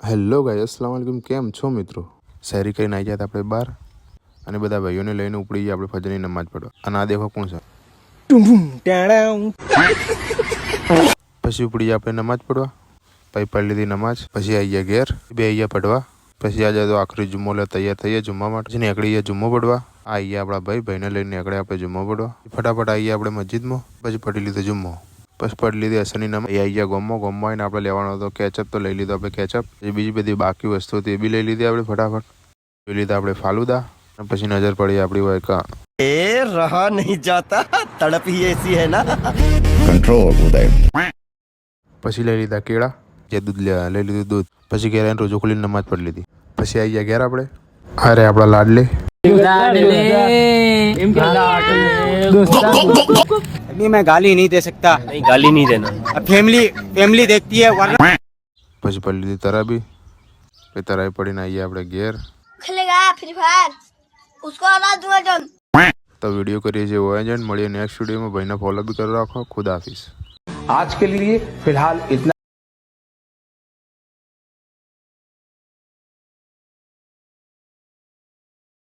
Hello guys, અસ્સલામ વાલેકુમ. કેમ છો મિત્રો? શહેરી કરીને આવી ગયા આપણે બહાર અને બધા ભાઈઓને લઈને ઉપડી ગયા આપણે ફજરની નમાજ પડવા. અને આ દેખો કોણ છે. પછી ઉપડી ગયા આપણે નમાજ પડવા. પછી પડી લીધી નમાજ. પછી આવી ગયા ઘેર, બે આવી ગયા પડવા. પછી આજે તો આખરી જુમ્મો લે તૈયાર થઈએ જુમ્મા માટે. પછી નીકળી ગયા જુમ્મો પડવા. આવી ગયા આપણા ભાઈને લઈને નીકળે આપણે જુમ્મો પડવા. ફટાફટ આવી ગયા આપણે મસ્જિદમાં. પછી પડી લીધો જુમ્મો. બસ પડી લીધી અસરની નમાજ. આવી ગયા ગોમમાં આવીને આપણે લેવાનો હતો કેચઅપ, તો લઈ લીધો આપણે કેચઅપ. એ બીજી બધી બાકી વસ્તુ હતી એ બી લઈ લીધી આપણે ફટાફટ. લઈ લીધા આપણે ફાલુદા. અને પછી નજર પડી આપણી વાયકા ए रहा नहीं जाता, तड़प ही ऐसी है ना. कंट्रोल उदय. પછી લઈ લીધા કેળા, જે દૂધ લઈ લીધું દૂધ. પછી ઘેર આવીને રોજો ખોલીને નમાજ પડી લીધી. પછી આવી ગયા ઘેર આપણે. અરે આપણા લાડલે अभी मैं गाली नहीं दे सकता. नहीं, गाली नहीं देना. फैमिली देखती है वरना. પછી પડી લીધી તરાબી. પછી તરાબી પડીને આવી આપણે ઘેર. खेलेगा फ्री फायर उसको हरा दूंगा जन. તો વિડીયો કરીએ છીએ वो एजेंट. મળીએ નેક્स्ट वीडियो में. ભાઈને फॉलो भी कर રાખો. खुदा हाफिज. आज के लिए फिलहाल इतना.